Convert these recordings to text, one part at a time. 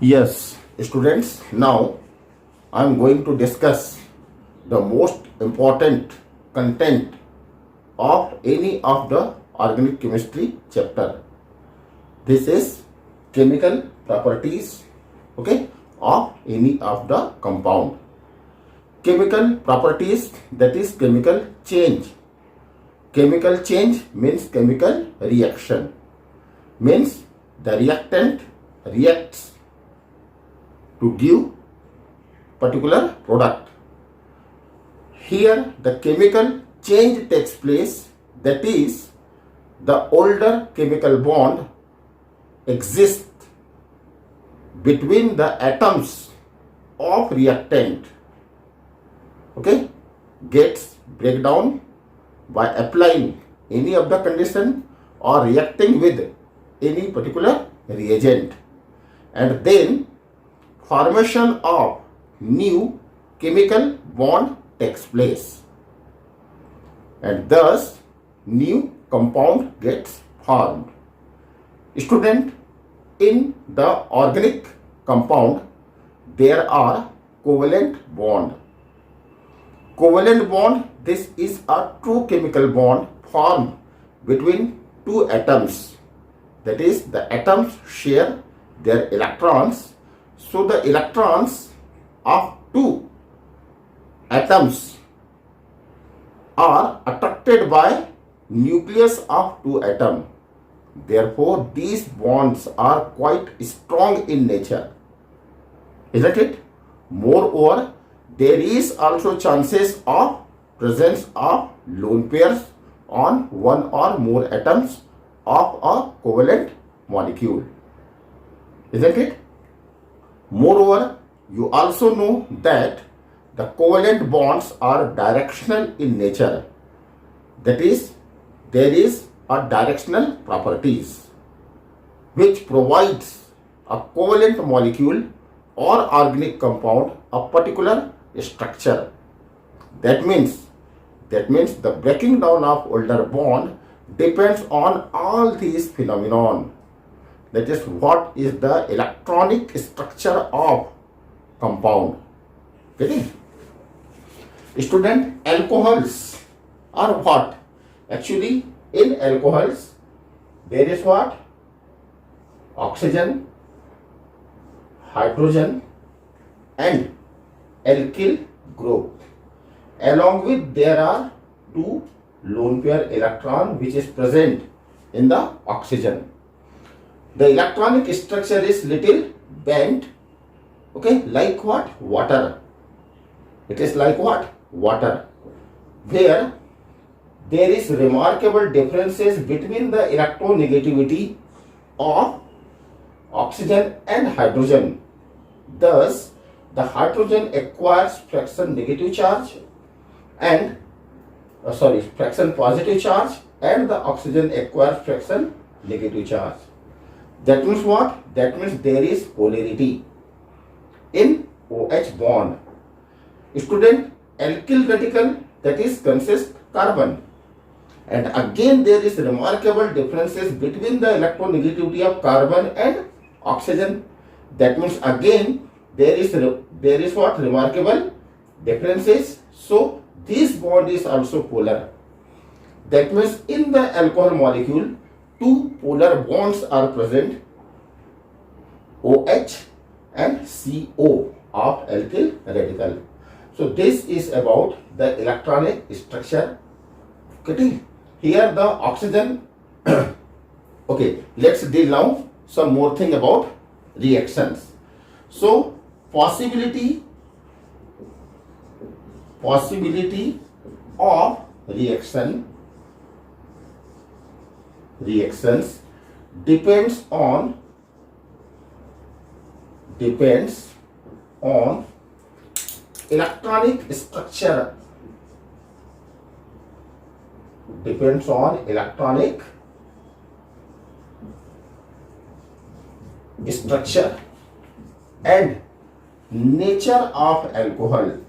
Yes, students, now I am going to discuss the most important content of any of the organic chemistry chapter. This is chemical properties, okay, of any of the compound. Chemical properties, that is chemical change. Chemical change means chemical reaction, means the reactant reacts to give particular product. Here the chemical change takes place, that is the older chemical bond exists between the atoms of reactant, okay, gets breakdown by applying any of the condition or reacting with any particular reagent, and then formation of new chemical bond takes place, and thus new compound gets formed. Student, in the organic compound there are covalent bond. Covalent bond, this is a true chemical bond formed between two atoms, that is the atoms share their electrons. So the electrons of two atoms are attracted by nucleus of two atoms. Therefore, these bonds are quite strong in nature, isn't it? Moreover, there is also chances of presence of lone pairs on one or more atoms of a covalent molecule, isn't it? Moreover, you also know that the covalent bonds are directional in nature. That is, there is a directional properties which provides a covalent molecule or organic compound a particular structure. That means the breaking down of older bond depends on all these phenomenon. That is what is the electronic structure of compound. Getting? Student, alcohols are what? Actually, in alcohols there is what? Oxygen, hydrogen and alkyl group. Along with there are two lone pair electron which is present in the oxygen. The electronic structure is little bent, okay, like what? Water. It is like what? Water. Where there is remarkable differences between the electronegativity of oxygen and hydrogen. Thus, the hydrogen acquires fraction negative charge and fraction positive charge, and the oxygen acquires fraction negative charge. That means what? That means there is polarity in OH bond. Student, alkyl radical, that is consists carbon, and again there is remarkable differences between the electronegativity of carbon and oxygen. That means again there is what? Remarkable differences. So this bond is also polar. That means in the alcohol molecule two polar bonds are present, OH and CO of alkyl radical. So this is about the electronic structure. Okay. Here the oxygen. Okay, let's deal now some more thing about reactions. So possibility of reactions depends on electronic structure. Depends on electronic structure and nature of alcohol.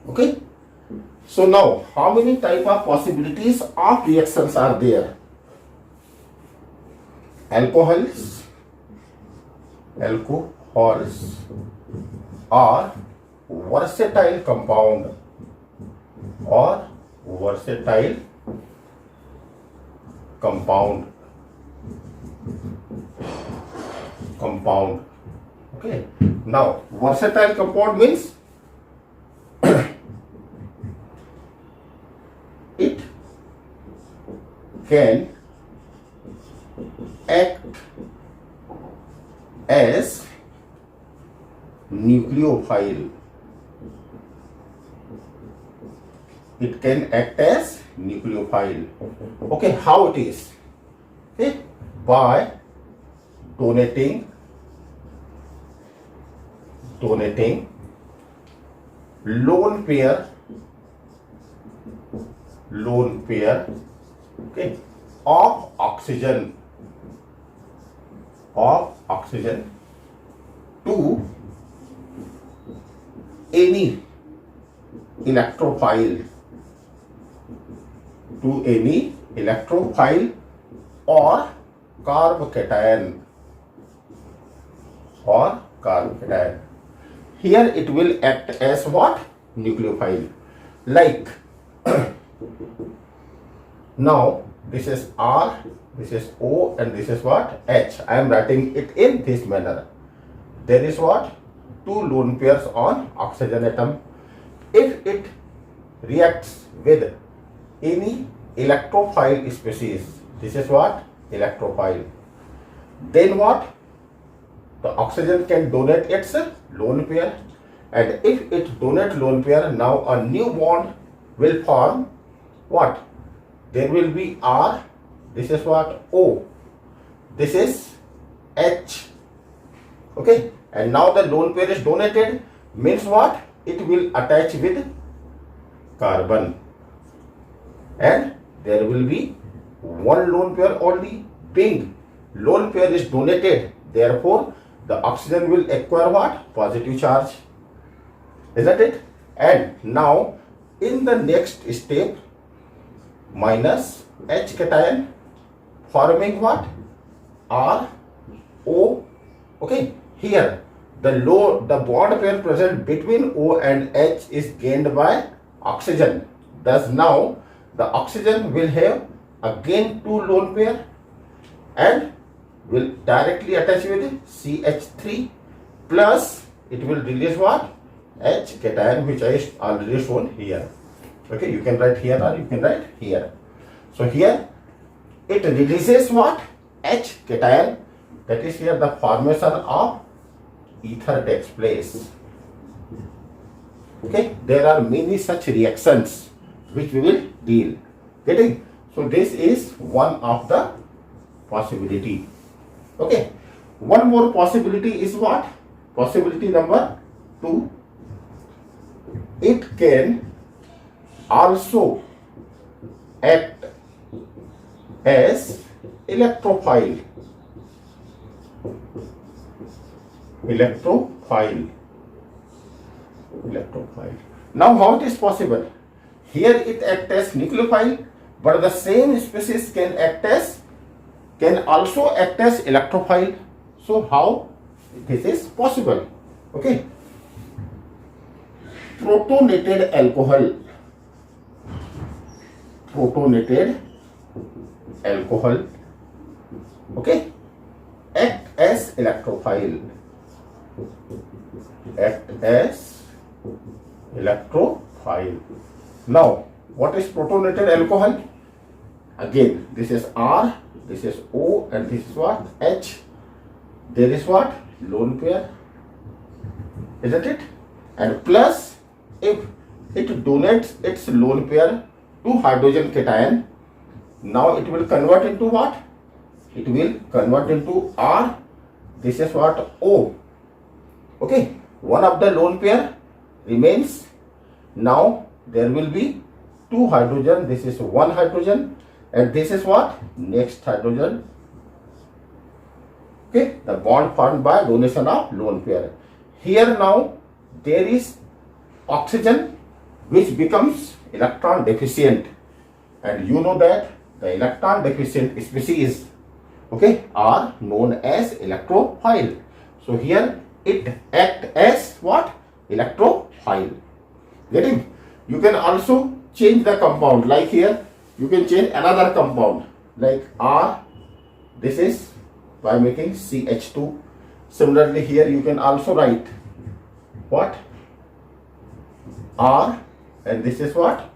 Okay. So now, how many type of possibilities of reactions are there? Alcohols are versatile compound or versatile compound. Okay. Now, versatile compound means it can act as nucleophile. It can act as nucleophile. Okay, how it is? Okay, by donating lone pair okay, of oxygen to any electrophile or carbocation Here it will act as what? Nucleophile. Like now this is R, this is O, and this is what? H. I am writing it in this manner. There is what? Two lone pairs on oxygen atom. If it reacts with any electrophile species, this is what? Electrophile. Then what? The oxygen can donate its lone pair, and if it donates lone pair, now a new bond will form. What? There will be R, this is what? O, this is H. Okay, and now the lone pair is donated, means what? It will attach with carbon, and there will be one lone pair only. Being lone pair is donated, therefore the oxygen will acquire what? Positive charge. Isn't it? And now in the next step, minus H cation forming what? R, O. Okay, here the bond pair present between O and H is gained by oxygen. Thus now the oxygen will have again two lone pair and will directly attach with CH3 plus it will release what? H cation, which I already shown here. Okay, you can write here or you can write here. So here it releases what? H cation. That is here the formation of ether takes place. Okay, there are many such reactions which we will deal. Getting? So this is one of the possibility. Okay, one more possibility is what? Possibility number 2. It can also act as electrophile. Now how it is possible? Here it acts as nucleophile, but the same species can also act as electrophile. So how this is possible? Okay, protonated alcohol okay, act as electrophile. Now what is protonated alcohol? Again, this is R, this is O, and this is what? H. There is what? Lone pair, isn't it? And plus, if it donates its lone pair to hydrogen cation, now it will convert into what? It will convert into R. This is what? O. Okay, one of the lone pair remains. Now there will be two hydrogen. This is one hydrogen, and this is what? Next hydrogen. Okay, the bond formed by donation of lone pair. Here now there is oxygen which becomes electron deficient, and you know that the electron deficient species, okay, are known as electrophile. So here it act as what? Electrophile. Getting? You can also change the compound, like here you can change another compound like R, this is by making CH2. Similarly here you can also write what? R, and this is what?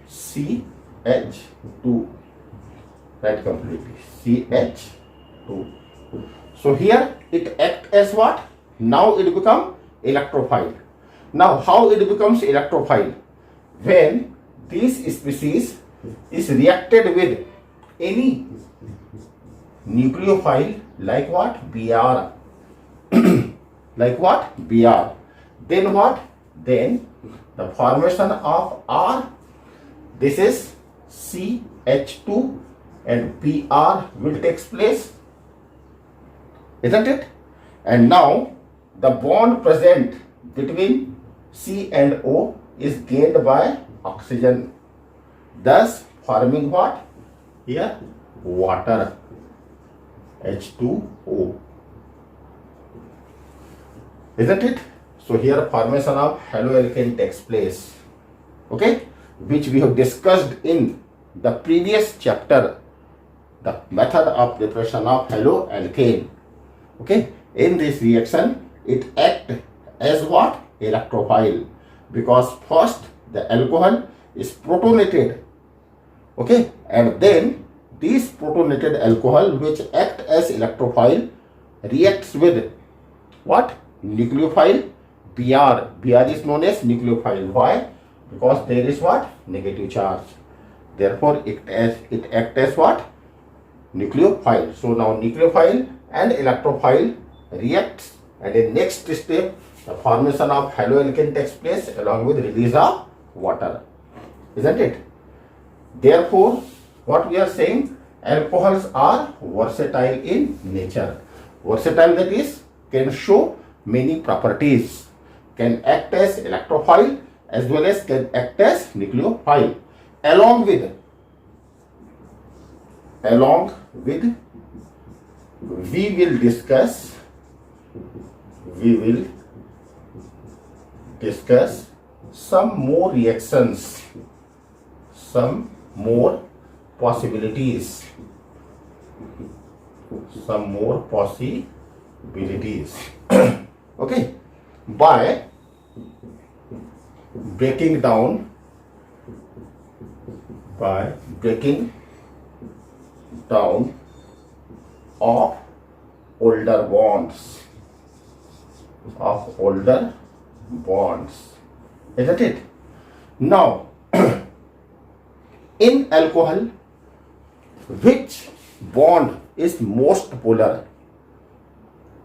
CH2. Write completely CH2. So here it act as what? Now it become electrophile. Now how it becomes electrophile? When this species is reacted with any nucleophile like what? Br. Like what? Br. Then what? Then the formation of R, this is CH2 and Br will take place, isn't it? And now the bond present between C and O is gained by oxygen, thus forming what? Here water, H2O, isn't it? So here formation of haloalkane takes place, okay, which we have discussed in the previous chapter, the method of preparation of haloalkane. Okay, in this reaction it acts as what? Electrophile, because first the alcohol is protonated, okay, and then this protonated alcohol which act as electrophile reacts with what? Nucleophile Br. Br is known as nucleophile. Why? Because there is what? Negative charge. Therefore it acts as what? Nucleophile. So now nucleophile and electrophile reacts, and in next step the formation of haloalkane takes place along with release of water, isn't it? Therefore what we are saying, alcohols are versatile in nature. Versatile, that is, can show many properties, can act as electrophile as well as can act as nucleophile. Along with we will discuss some more reactions, some more possibilities, okay, by breaking down of older bonds, isn't it? Now in alcohol, which bond is most polar,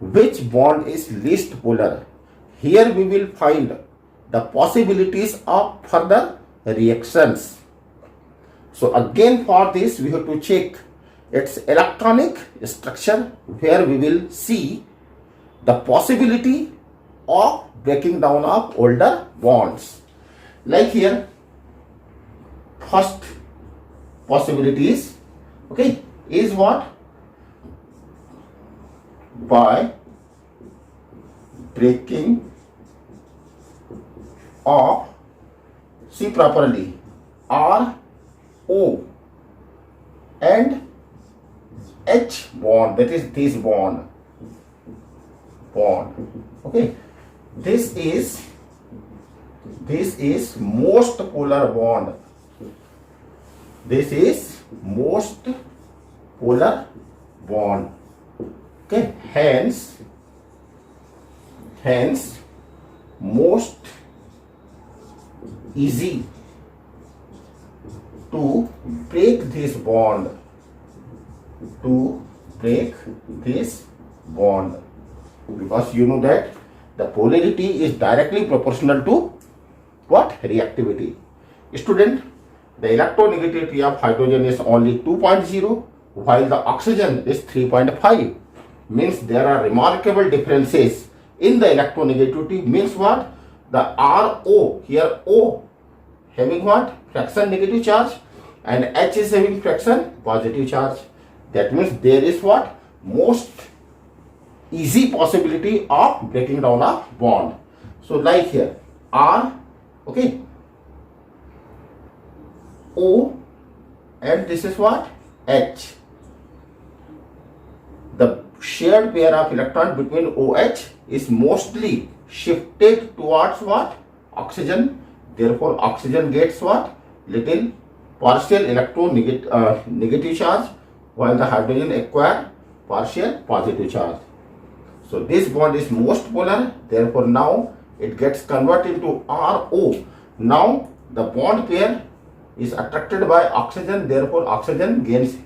which bond is least polar? Here we will find the possibilities of further reactions. So again for this we have to check its electronic structure, where we will see the possibility of breaking down of older bonds. Like here, first possibility is, okay, is what? By breaking of, see properly, R, O and H bond, that is this bond, okay, this is most polar bond, this is most polar bond, okay, hence most easy to break this bond, because you know that the polarity is directly proportional to what? Reactivity. Student, the electronegativity of hydrogen is only 2.0 while the oxygen is 3.5. Means there are remarkable differences in the electronegativity. Means what? The RO, here O having what? Fraction negative charge, and H is having fraction positive charge. That means there is what? Most easy possibility of breaking down a bond. So like here, R, okay, O, and this is what? H. The shared pair of electrons between OH is mostly shifted towards what? Oxygen. Therefore, oxygen gets what? Little partial negative charge, while the hydrogen acquire partial positive charge. So this bond is most polar. Therefore, now it gets converted into RO. Now the bond pair is attracted by oxygen. Therefore, oxygen gains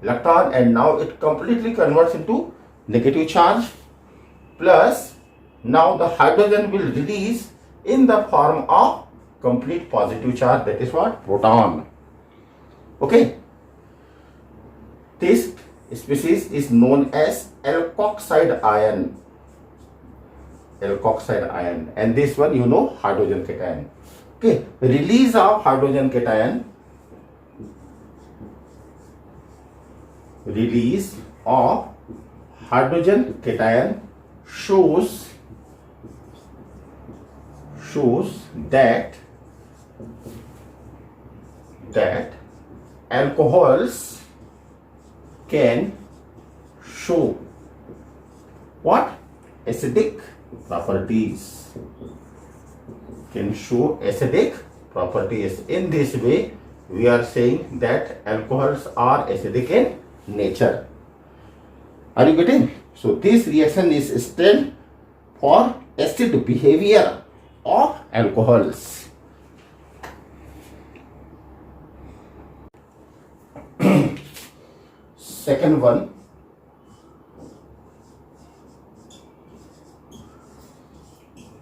electron, and now it completely converts into negative charge. Plus, now the hydrogen will release in the form of complete positive charge. That is what? Proton. Okay. This species is known as alkoxide ion. Alkoxide ion. And this one, you know, hydrogen cation. Okay. Release of hydrogen cation. Release of hydrogen cation shows that alcohols can show what? Acidic properties. Can show acidic properties. In this way, we are saying that alcohols are acidic in nature. Are you getting? So this reaction is still for acid behavior of alcohols. Second one,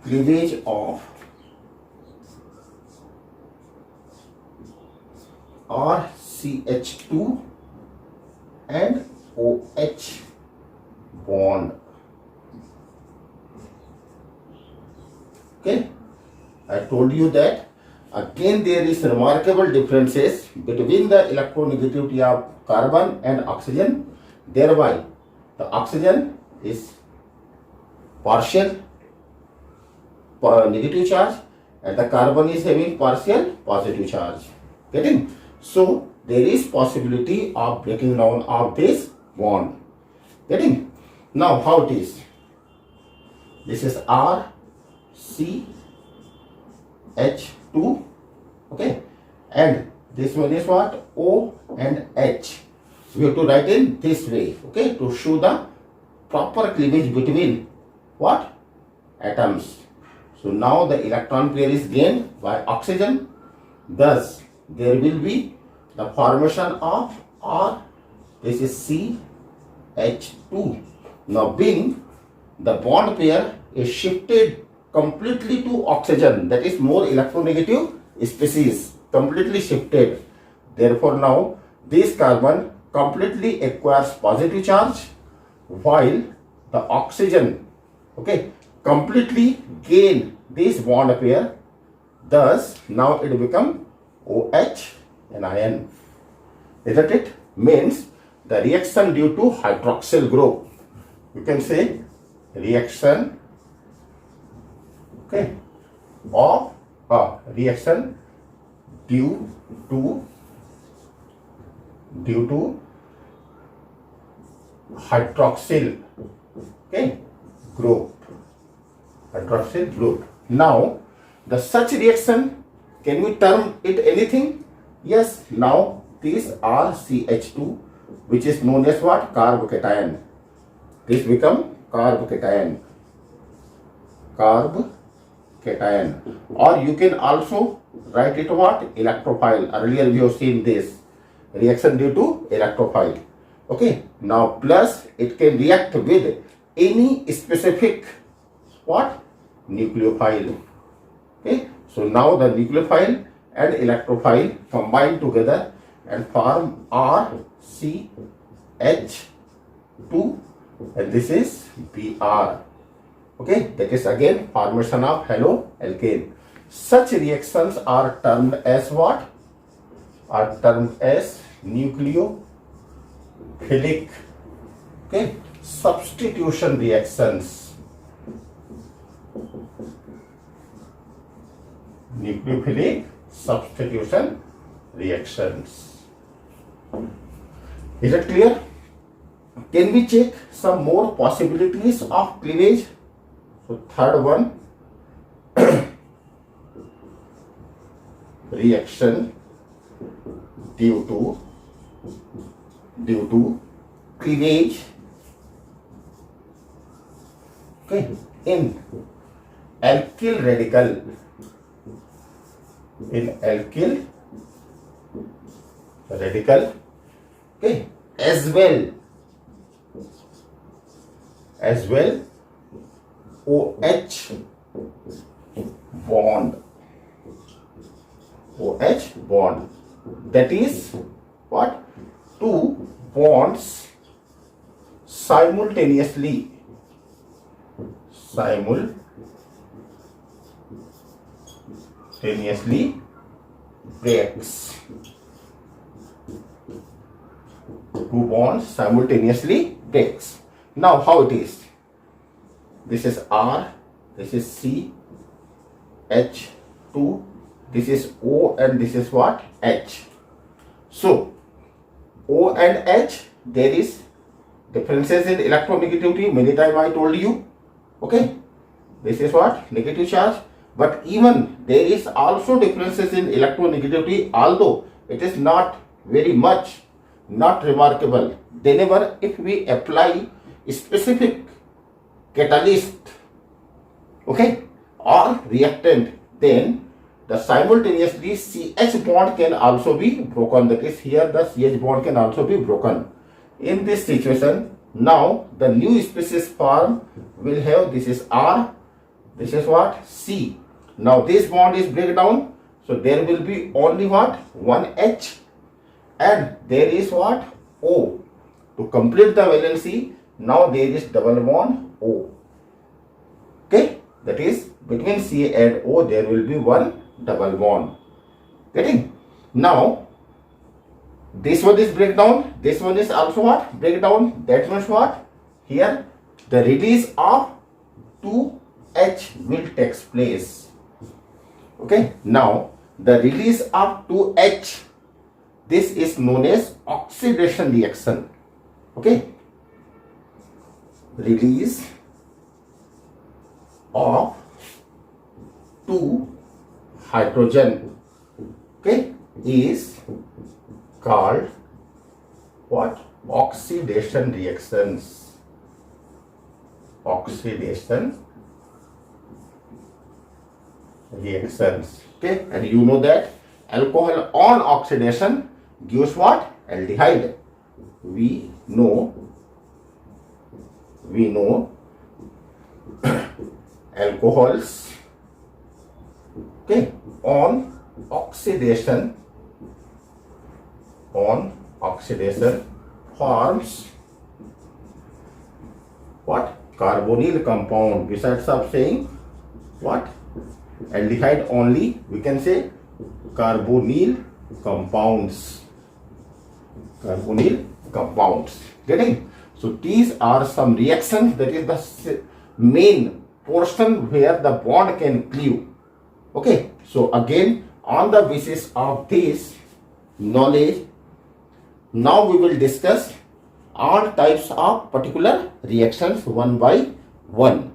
cleavage of RCH2 and OH bond. Okay, I told you that again there is remarkable differences between the electronegativity of carbon and oxygen. Thereby the oxygen is partial negative charge and the carbon is having partial positive charge. Getting? So there is possibility of breaking down of this bond. Getting? Now how it is? This is RCH2, okay, and this one is what? O and H. We have to write in this way, okay, to show the proper cleavage between what? Atoms. So now the electron pair is gained by oxygen. Thus there will be the formation of R. This is CH2. Now being the bond pair is shifted completely to oxygen, that is more electronegative species, completely shifted. Therefore now this carbon completely acquires positive charge, while the oxygen, okay, completely gain this bond pair. Thus now it become OH and ion. Isn't it? Means the reaction due to hydroxyl group. You can say reaction, okay, of reaction due to hydroxyl, okay, group. Hydroxyl group. Now the such reaction, can we term it anything? Yes. Now these are CH2, which is known as what? Carbocation. This become carbocation. Carbocation. Or you can also write it what? Electrophile. Earlier we have seen this reaction due to electrophile. Okay. Now plus it can react with any specific what? Nucleophile. Okay. So now the nucleophile and electrophile combine together and form RCH2, and this is Br. Okay, that is again formation of haloalkane. Such reactions are termed as what? Are termed as nucleophilic, okay, substitution reactions. Nucleophilic substitution reactions. Is it clear? Can we check some more possibilities of cleavage? So third one, reaction due to cleavage, okay, in alkyl radical, okay, as well OH bond, that is what? Two bonds simultaneously breaks. Two bonds simultaneously breaks. Now how it is? This is R, this is C, H2, this is O, and this is what? H. So O and H, there is differences in electronegativity. Many times I told you, okay, this is what? Negative charge. But even there is also differences in electronegativity, although it is not very much, not remarkable. Whenever if we apply a specific catalyst, okay, or reactant, then the simultaneously CH bond can also be broken. That is, here the CH bond can also be broken. In this situation, now the new species form will have, this is R, this is what? C. Now this bond is break down, so there will be only what? One H, and there is what? O. To complete the valency, now there is double bond O. Okay, that is between C and O there will be one double bond. Getting? Now this one is breakdown, this one is also what? Breakdown. That means what? Here the release of 2H will take place. Okay, now the release of 2H, this is known as oxidation reaction. Okay, release of 2 hydrogen, okay, is called what? Oxidation reactions. Oxidation reactions. Okay, and you know that alcohol on oxidation gives what? Aldehyde. We know alcohols, okay, on oxidation forms what? Carbonyl compound. Besides of saying what? Aldehyde only, we can say carbonyl compounds. Getting? So these are some reactions, that is the main portion where the bond can cleave. Okay, so again, on the basis of this knowledge, now we will discuss all types of particular reactions one by one.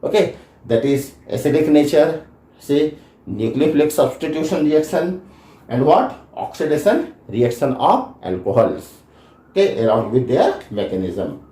Okay, that is acidic nature, say nucleophilic substitution reaction, and what? Oxidation reaction of alcohols, okay, along with their mechanism.